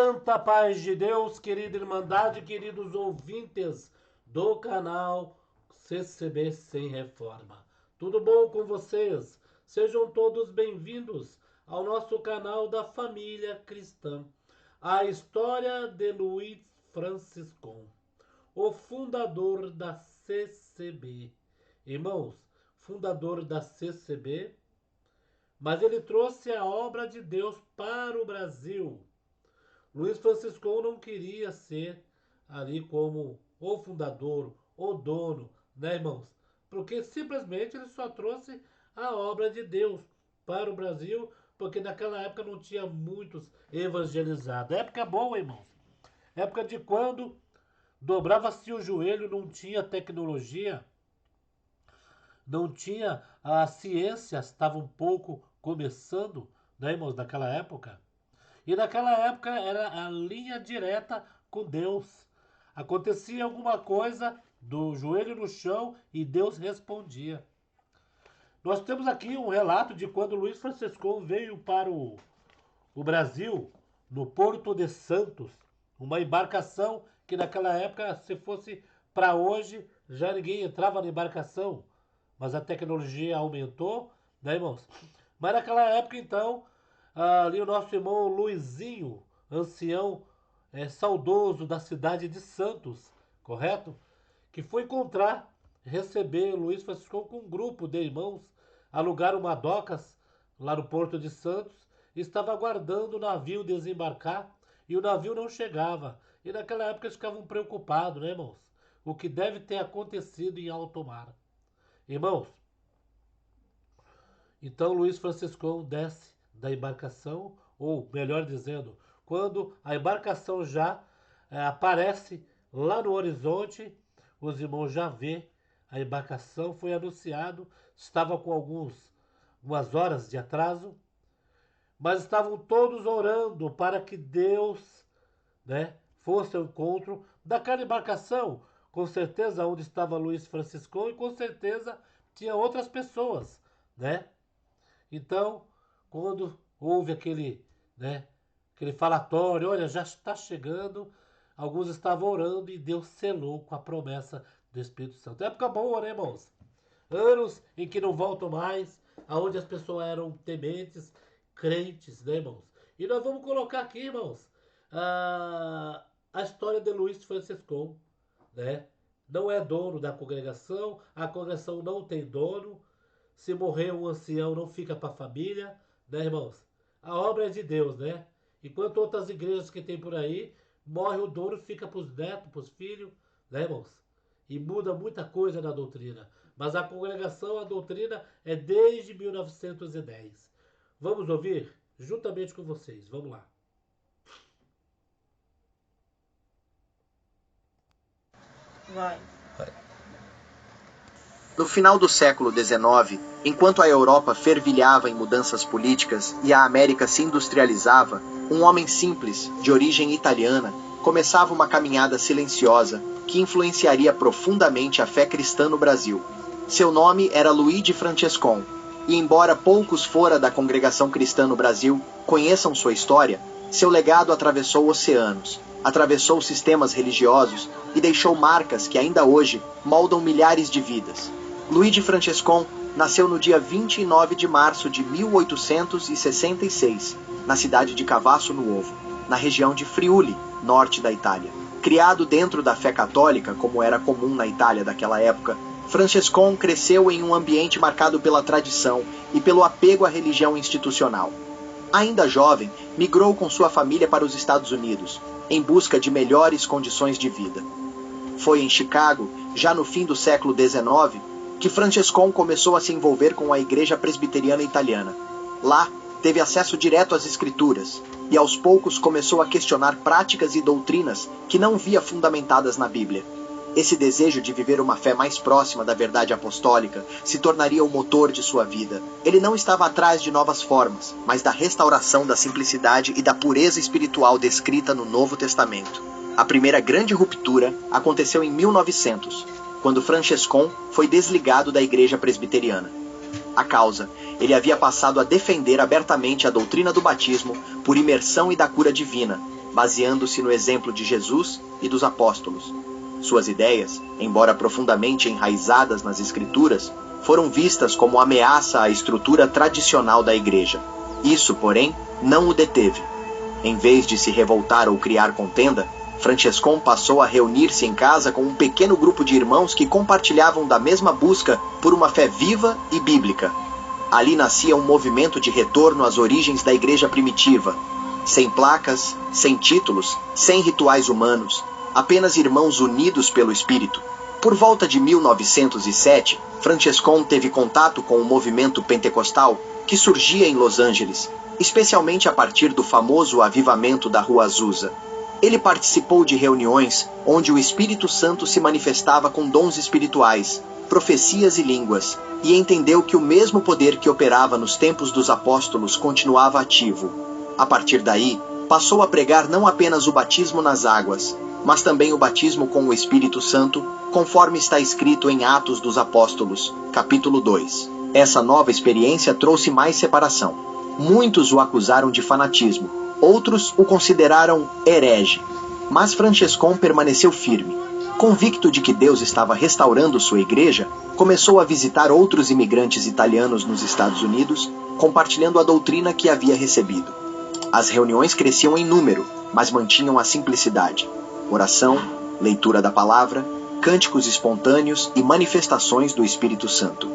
Santa paz de Deus, querida Irmandade, queridos ouvintes do canal CCB Sem Reforma. Tudo bom com vocês? Sejam todos bem-vindos ao nosso canal da família cristã. A história de Luiz Franciscon, o fundador da CCB. Irmãos, fundador da CCB, mas ele trouxe a obra de Deus para o Brasil. Luiz Franciscon não queria ser ali como o fundador, o dono, né, irmãos? Porque simplesmente ele só trouxe a obra de Deus para o Brasil, porque naquela época não tinha muitos evangelizados. Época boa, irmãos. Época de quando dobrava-se o joelho, não tinha tecnologia, não tinha a ciência, estava um pouco começando, né, irmãos, naquela época. E naquela época era a linha direta com Deus. Acontecia alguma coisa, do joelho no chão, e Deus respondia. Nós temos aqui um relato de quando Luiz Franciscon veio para o Brasil, no Porto de Santos, uma embarcação que naquela época, se fosse para hoje, já ninguém entrava na embarcação. Mas a tecnologia aumentou, né, irmãos? Mas naquela época, então, ali o nosso irmão Luizinho, ancião, saudoso da cidade de Santos, correto? Que foi encontrar, receber Luiz Francisco com um grupo de irmãos, alugaram uma docas lá no Porto de Santos, e estava aguardando o navio desembarcar, e o navio não chegava. E naquela época eles ficavam preocupados, né, irmãos? O que deve ter acontecido em alto mar. Irmãos, então Luiz Francisco desce da embarcação, ou melhor dizendo, quando a embarcação já aparece lá no horizonte, os irmãos já vê a embarcação, foi anunciado, estava com algumas horas de atraso, mas estavam todos orando para que Deus, né, fosse ao encontro daquela embarcação, com certeza onde estava Luiz Francisco, e com certeza tinha outras pessoas, né? Então, quando houve aquele falatório, olha, já está chegando, alguns estavam orando e Deus selou com a promessa do Espírito Santo. Época boa, né, irmãos? Anos em que não voltam mais, aonde as pessoas eram tementes, crentes, né, irmãos? E nós vamos colocar aqui, irmãos, a história de Luiz Franciscon, né? Não é dono da congregação, a congregação não tem dono. Se morrer um ancião, não fica para a família, né, irmãos? A obra é de Deus, né? Enquanto outras igrejas que tem por aí, morre o dono, fica para os netos, para os filhos, né, irmãos? E muda muita coisa na doutrina. Mas a congregação, a doutrina é desde 1910. Vamos ouvir? Juntamente com vocês. Vamos lá. Vai. No final do século XIX, enquanto a Europa fervilhava em mudanças políticas e a América se industrializava, um homem simples, de origem italiana, começava uma caminhada silenciosa que influenciaria profundamente a fé cristã no Brasil. Seu nome era Luigi Franciscon, e embora poucos fora da congregação cristã no Brasil conheçam sua história, seu legado atravessou oceanos, atravessou sistemas religiosos e deixou marcas que ainda hoje moldam milhares de vidas. Luigi Franciscon nasceu no dia 29 de março de 1866, na cidade de Cavasso no Ovo, na região de Friuli, norte da Itália. Criado dentro da fé católica, como era comum na Itália daquela época, Franciscon cresceu em um ambiente marcado pela tradição e pelo apego à religião institucional. Ainda jovem, migrou com sua família para os Estados Unidos, em busca de melhores condições de vida. Foi em Chicago, já no fim do século XIX, que Franciscon começou a se envolver com a Igreja Presbiteriana Italiana. Lá, teve acesso direto às Escrituras, e aos poucos começou a questionar práticas e doutrinas que não via fundamentadas na Bíblia. Esse desejo de viver uma fé mais próxima da verdade apostólica se tornaria o motor de sua vida. Ele não estava atrás de novas formas, mas da restauração da simplicidade e da pureza espiritual descrita no Novo Testamento. A primeira grande ruptura aconteceu em 1900, quando Franciscon foi desligado da Igreja Presbiteriana. A causa: ele havia passado a defender abertamente a doutrina do batismo por imersão e da cura divina, baseando-se no exemplo de Jesus e dos apóstolos. Suas ideias, embora profundamente enraizadas nas Escrituras, foram vistas como ameaça à estrutura tradicional da Igreja. Isso, porém, não o deteve. Em vez de se revoltar ou criar contenda, Francescon passou a reunir-se em casa com um pequeno grupo de irmãos que compartilhavam da mesma busca por uma fé viva e bíblica. Ali nascia um movimento de retorno às origens da Igreja primitiva, sem placas, sem títulos, sem rituais humanos, apenas irmãos unidos pelo Espírito. Por volta de 1907, Francescon teve contato com o movimento pentecostal que surgia em Los Angeles, especialmente a partir do famoso avivamento da Rua Azusa. Ele participou de reuniões onde o Espírito Santo se manifestava com dons espirituais, profecias e línguas, e entendeu que o mesmo poder que operava nos tempos dos apóstolos continuava ativo. A partir daí, passou a pregar não apenas o batismo nas águas, mas também o batismo com o Espírito Santo, conforme está escrito em Atos dos Apóstolos, capítulo 2. Essa nova experiência trouxe mais separação. Muitos o acusaram de fanatismo, outros o consideraram herege. Mas Francescon permaneceu firme. Convicto de que Deus estava restaurando sua igreja, começou a visitar outros imigrantes italianos nos Estados Unidos, compartilhando a doutrina que havia recebido. As reuniões cresciam em número, mas mantinham a simplicidade. Oração, leitura da palavra, cânticos espontâneos e manifestações do Espírito Santo.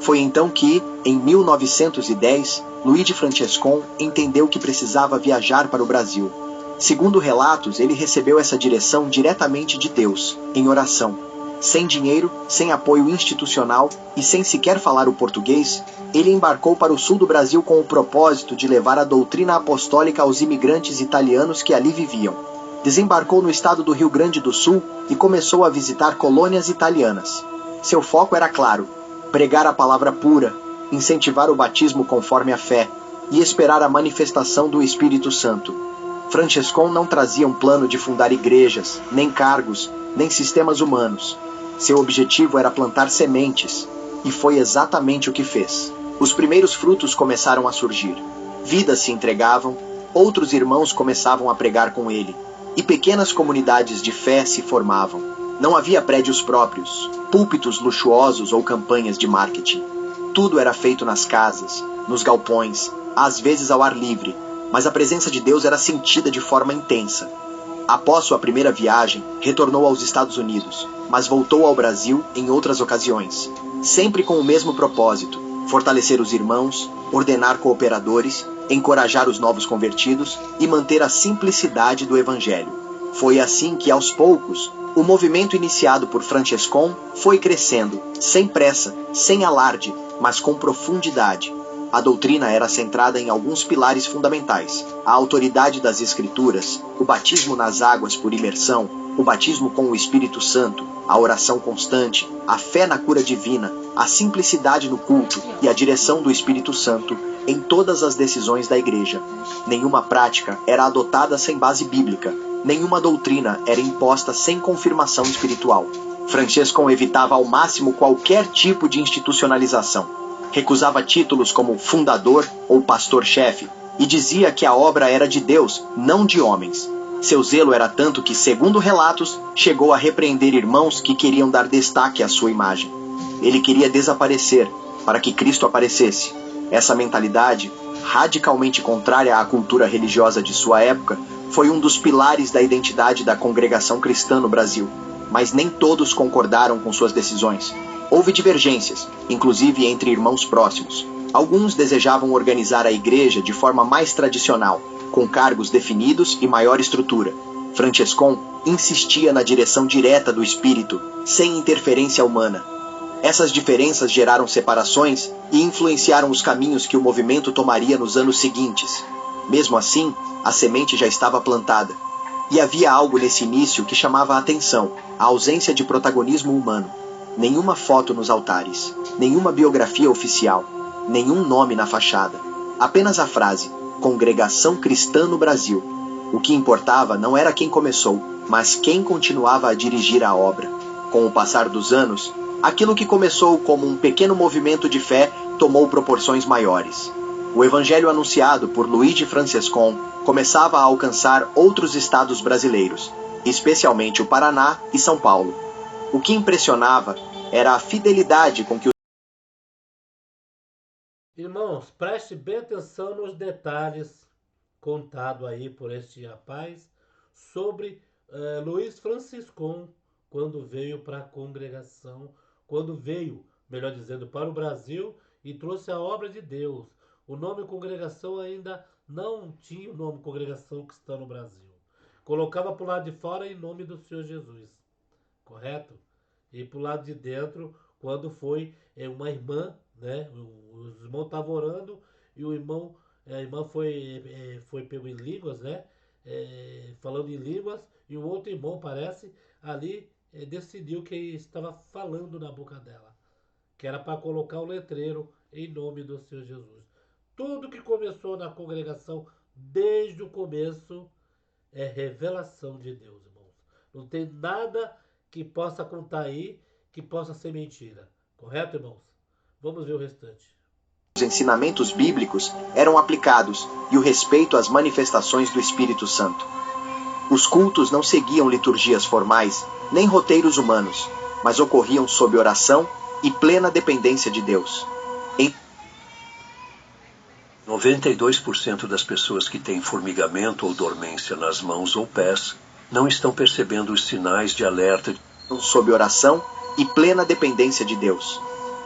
Foi então que, em 1910, Luigi Francescon entendeu que precisava viajar para o Brasil. Segundo relatos, ele recebeu essa direção diretamente de Deus, em oração. Sem dinheiro, sem apoio institucional e sem sequer falar o português, ele embarcou para o sul do Brasil com o propósito de levar a doutrina apostólica aos imigrantes italianos que ali viviam. Desembarcou no estado do Rio Grande do Sul e começou a visitar colônias italianas. Seu foco era claro: pregar a palavra pura, incentivar o batismo conforme a fé e esperar a manifestação do Espírito Santo. Francescon não trazia um plano de fundar igrejas, nem cargos, nem sistemas humanos. Seu objetivo era plantar sementes, e foi exatamente o que fez. Os primeiros frutos começaram a surgir. Vidas se entregavam, outros irmãos começavam a pregar com ele, e pequenas comunidades de fé se formavam. Não havia prédios próprios, púlpitos luxuosos ou campanhas de marketing. Tudo era feito nas casas, nos galpões, às vezes ao ar livre, mas a presença de Deus era sentida de forma intensa. Após sua primeira viagem, retornou aos Estados Unidos, mas voltou ao Brasil em outras ocasiões, sempre com o mesmo propósito: fortalecer os irmãos, ordenar cooperadores, encorajar os novos convertidos e manter a simplicidade do Evangelho. Foi assim que, aos poucos, o movimento iniciado por Francescon foi crescendo, sem pressa, sem alarde, mas com profundidade. A doutrina era centrada em alguns pilares fundamentais: a autoridade das Escrituras, o batismo nas águas por imersão, o batismo com o Espírito Santo, a oração constante, a fé na cura divina, a simplicidade no culto e a direção do Espírito Santo em todas as decisões da igreja. Nenhuma prática era adotada sem base bíblica, nenhuma doutrina era imposta sem confirmação espiritual. Francescon evitava ao máximo qualquer tipo de institucionalização. Recusava títulos como fundador ou pastor-chefe e dizia que a obra era de Deus, não de homens. Seu zelo era tanto que, segundo relatos, chegou a repreender irmãos que queriam dar destaque à sua imagem. Ele queria desaparecer para que Cristo aparecesse. Essa mentalidade, radicalmente contrária à cultura religiosa de sua época, foi um dos pilares da identidade da congregação cristã no Brasil. Mas nem todos concordaram com suas decisões. Houve divergências, inclusive entre irmãos próximos. Alguns desejavam organizar a igreja de forma mais tradicional, com cargos definidos e maior estrutura. Francescon insistia na direção direta do Espírito, sem interferência humana. Essas diferenças geraram separações e influenciaram os caminhos que o movimento tomaria nos anos seguintes. Mesmo assim, a semente já estava plantada. E havia algo nesse início que chamava a atenção: a ausência de protagonismo humano. Nenhuma foto nos altares, nenhuma biografia oficial, nenhum nome na fachada. Apenas a frase: Congregação Cristã no Brasil. O que importava não era quem começou, mas quem continuava a dirigir a obra. Com o passar dos anos, aquilo que começou como um pequeno movimento de fé tomou proporções maiores. O evangelho anunciado por Luigi Francescon começava a alcançar outros estados brasileiros, especialmente o Paraná e São Paulo. O que impressionava era a fidelidade com que Irmãos, preste bem atenção nos detalhes contados aí por este rapaz sobre Luiz Franciscon, quando veio para a congregação, quando veio, melhor dizendo, para o Brasil e trouxe a obra de Deus. O nome congregação ainda não tinha o nome congregação cristã no Brasil. Colocava para o lado de fora em nome do Senhor Jesus, correto? E para o lado de dentro, quando foi uma irmã, né? Os irmãos estavam orando e a irmã foi pego em línguas, né? Falando em línguas, e o outro irmão, parece, ali decidiu que estava falando na boca dela, que era para colocar o letreiro em nome do Senhor Jesus. Tudo que começou na congregação, desde o começo, é revelação de Deus, irmãos. Não tem nada que possa contar aí que possa ser mentira. Correto, irmãos? Vamos ver o restante. os ensinamentos bíblicos eram aplicados e o respeito às manifestações do Espírito Santo. Os cultos não seguiam liturgias formais, nem roteiros humanos, mas ocorriam sob oração e plena dependência de Deus. 92% das pessoas que têm formigamento ou dormência nas mãos ou pés não estão percebendo os sinais de alerta sob oração e plena dependência de Deus.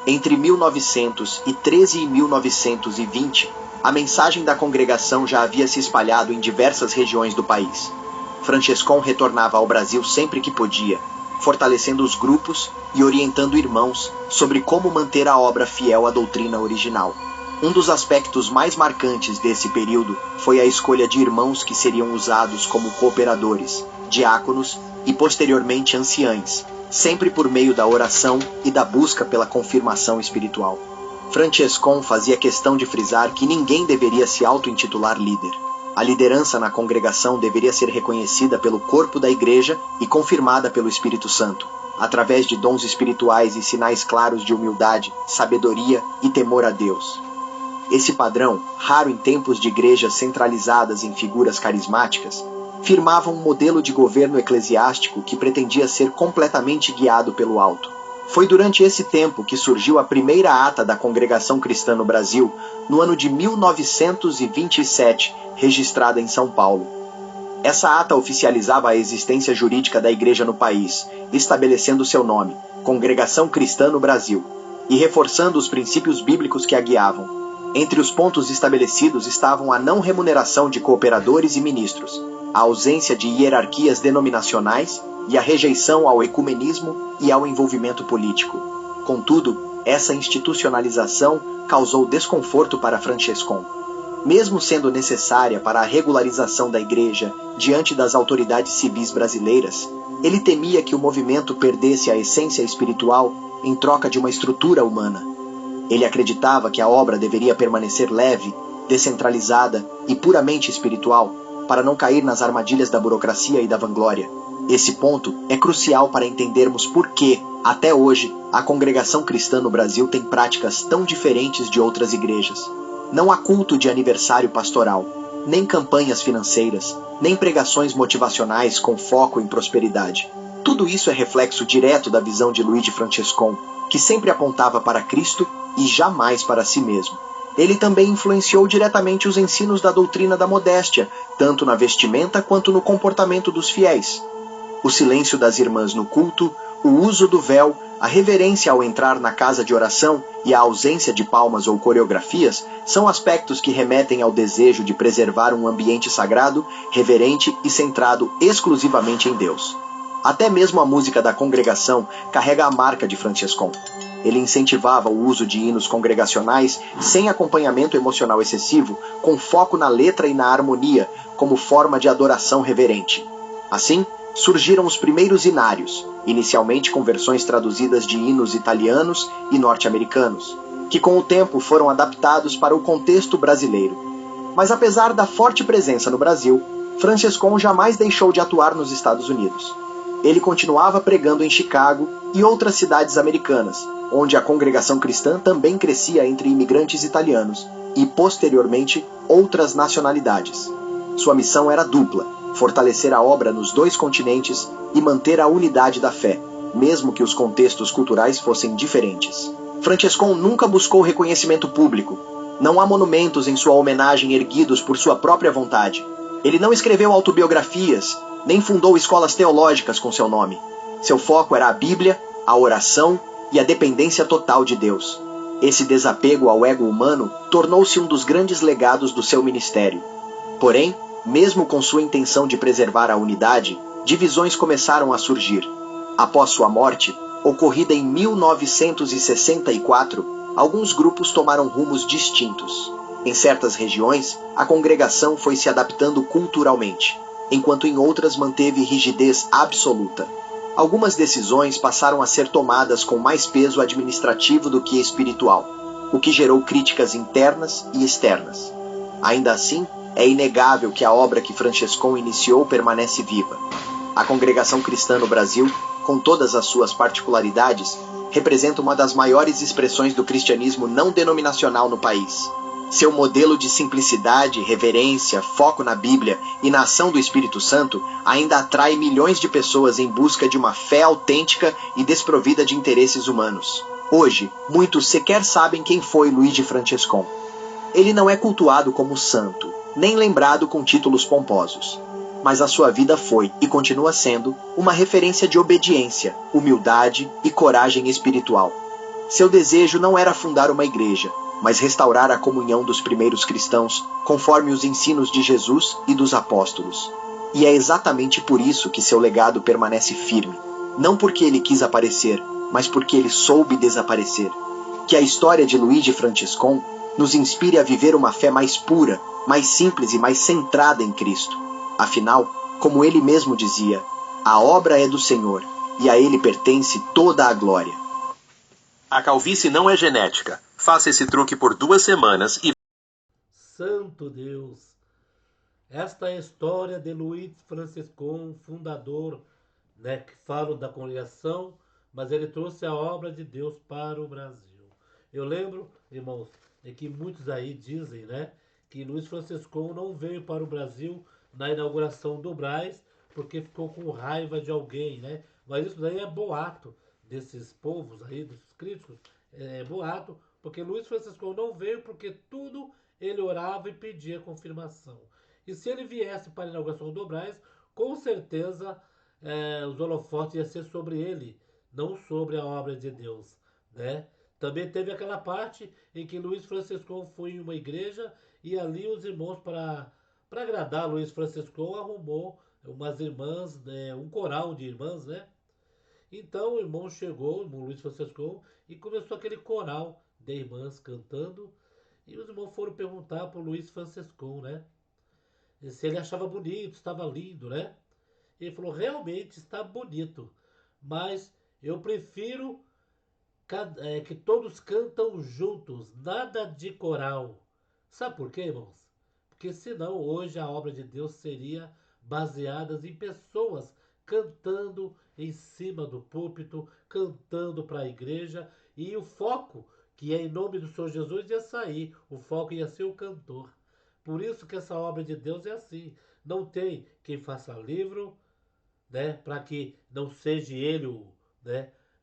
Entre 1913 e 1920, a mensagem da congregação já havia se espalhado em diversas regiões do país. Francescon retornava ao Brasil sempre que podia, fortalecendo os grupos e orientando irmãos sobre como manter a obra fiel à doutrina original. Um dos aspectos mais marcantes desse período foi a escolha de irmãos que seriam usados como cooperadores, diáconos e posteriormente anciães, sempre por meio da oração e da busca pela confirmação espiritual. Francescon fazia questão de frisar que ninguém deveria se auto-intitular líder. A liderança na congregação deveria ser reconhecida pelo corpo da igreja e confirmada pelo Espírito Santo, através de dons espirituais e sinais claros de humildade, sabedoria e temor a Deus. Esse padrão, raro em tempos de igrejas centralizadas em figuras carismáticas, firmava um modelo de governo eclesiástico que pretendia ser completamente guiado pelo alto. Foi durante esse tempo que surgiu a primeira ata da Congregação Cristã no Brasil, no ano de 1927, registrada em São Paulo. Essa ata oficializava a existência jurídica da igreja no país, estabelecendo seu nome, Congregação Cristã no Brasil, e reforçando os princípios bíblicos que a guiavam. Entre os pontos estabelecidos estavam a não remuneração de cooperadores e ministros, a ausência de hierarquias denominacionais e a rejeição ao ecumenismo e ao envolvimento político. Contudo, essa institucionalização causou desconforto para Francescon. Mesmo sendo necessária para a regularização da igreja diante das autoridades civis brasileiras, ele temia que o movimento perdesse a essência espiritual em troca de uma estrutura humana. Ele acreditava que a obra deveria permanecer leve, descentralizada e puramente espiritual, para não cair nas armadilhas da burocracia e da vanglória. Esse ponto é crucial para entendermos por que, até hoje, a congregação cristã no Brasil tem práticas tão diferentes de outras igrejas. Não há culto de aniversário pastoral, nem campanhas financeiras, nem pregações motivacionais com foco em prosperidade. Tudo isso é reflexo direto da visão de Luigi Francescon, que sempre apontava para Cristo e jamais para si mesmo. Ele também influenciou diretamente os ensinos da doutrina da modéstia, tanto na vestimenta quanto no comportamento dos fiéis. O silêncio das irmãs no culto, o uso do véu, a reverência ao entrar na casa de oração e a ausência de palmas ou coreografias são aspectos que remetem ao desejo de preservar um ambiente sagrado, reverente e centrado exclusivamente em Deus. Até mesmo a música da congregação carrega a marca de Francescon. Ele incentivava o uso de hinos congregacionais sem acompanhamento emocional excessivo, com foco na letra e na harmonia, como forma de adoração reverente. Assim, surgiram os primeiros hinários, inicialmente com versões traduzidas de hinos italianos e norte-americanos, que com o tempo foram adaptados para o contexto brasileiro. Mas apesar da forte presença no Brasil, Francescon jamais deixou de atuar nos Estados Unidos. Ele continuava pregando em Chicago, e outras cidades americanas, onde a congregação cristã também crescia entre imigrantes italianos e, posteriormente, outras nacionalidades. Sua missão era dupla: fortalecer a obra nos dois continentes e manter a unidade da fé, mesmo que os contextos culturais fossem diferentes. Francescon nunca buscou reconhecimento público. Não há monumentos em sua homenagem erguidos por sua própria vontade. Ele não escreveu autobiografias, nem fundou escolas teológicas com seu nome. Seu foco era a Bíblia, a oração e a dependência total de Deus. Esse desapego ao ego humano tornou-se um dos grandes legados do seu ministério. Porém, mesmo com sua intenção de preservar a unidade, divisões começaram a surgir. Após sua morte, ocorrida em 1964, alguns grupos tomaram rumos distintos. Em certas regiões, a congregação foi se adaptando culturalmente, enquanto em outras manteve rigidez absoluta. Algumas decisões passaram a ser tomadas com mais peso administrativo do que espiritual, o que gerou críticas internas e externas. Ainda assim, é inegável que a obra que Francescon iniciou permanece viva. A congregação cristã no Brasil, com todas as suas particularidades, representa uma das maiores expressões do cristianismo não denominacional no país. Seu modelo de simplicidade, reverência, foco na Bíblia e na ação do Espírito Santo ainda atrai milhões de pessoas em busca de uma fé autêntica e desprovida de interesses humanos. Hoje, muitos sequer sabem quem foi Luigi Francescon. Ele não é cultuado como santo, nem lembrado com títulos pomposos. Mas a sua vida foi, e continua sendo, uma referência de obediência, humildade e coragem espiritual. Seu desejo não era fundar uma igreja, mas restaurar a comunhão dos primeiros cristãos, conforme os ensinos de Jesus e dos apóstolos. E é exatamente por isso que seu legado permanece firme, não porque ele quis aparecer, mas porque ele soube desaparecer. Que a história de Luigi Francescon nos inspire a viver uma fé mais pura, mais simples e mais centrada em Cristo. Afinal, como ele mesmo dizia, a obra é do Senhor, e a ele pertence toda a glória. A calvície não é genética. Faça esse truque por 2 semanas e... Santo Deus! Esta é a história de Luiz Francescon, fundador, que falo da congregação, mas ele trouxe a obra de Deus para o Brasil. Eu lembro, irmãos, que muitos aí dizem, que Luiz Francescon não veio para o Brasil na inauguração do Brás porque ficou com raiva de alguém, Mas isso daí é boato desses povos aí, desses críticos, é boato, porque Luiz Francescon não veio porque tudo ele orava e pedia confirmação. E se ele viesse para a inauguração do Brás, com certeza os holofotes iam ser sobre ele, não sobre a obra de Deus, Também teve aquela parte em que Luiz Francescon foi em uma igreja e ali os irmãos, para agradar Luiz Francescon, arrumou umas irmãs, um coral de irmãs, Então o irmão chegou, o irmão Luiz Francescon, e começou aquele coral de irmãs cantando. E os irmãos foram perguntar para o Luiz Francescon, se ele achava bonito, estava lindo, Ele falou, realmente está bonito, mas eu prefiro que todos cantam juntos, nada de coral. Sabe por quê, irmãos? Porque senão hoje a obra de Deus seria baseada em pessoas cantando em cima do púlpito, cantando para a igreja, e o foco, que é em nome do Senhor Jesus, ia sair, o foco ia ser o cantor. Por isso que essa obra de Deus é assim, não tem quem faça livro, para que não seja ele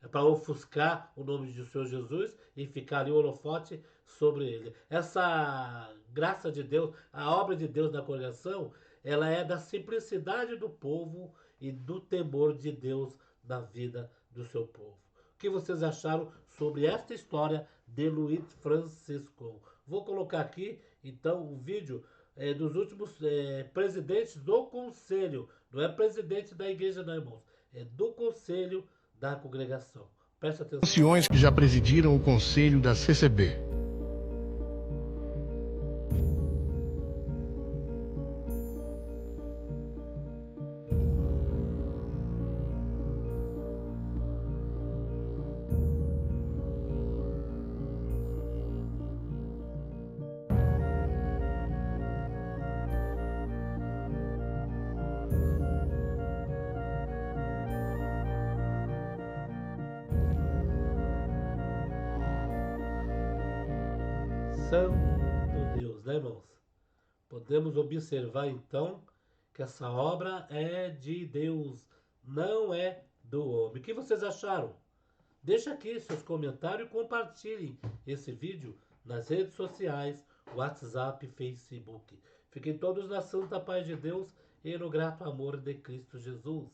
para ofuscar o nome do Senhor Jesus e ficar ali o holofote sobre ele. Essa graça de Deus, a obra de Deus na congregação, ela é da simplicidade do povo e do temor de Deus na vida do seu povo. O que vocês acharam sobre esta história de Luiz Francescon? Vou colocar aqui, então, o vídeo dos últimos presidentes do conselho. Não é presidente da igreja, não, irmãos. É do conselho da congregação. Presta atenção. Anciões que já presidiram o conselho da CCB. Santo Deus, né, irmãos? Podemos observar então que essa obra é de Deus, não é do homem. O que vocês acharam? Deixa aqui seus comentários e compartilhem esse vídeo nas redes sociais, WhatsApp, Facebook. Fiquem todos na santa paz de Deus e no grato amor de Cristo Jesus.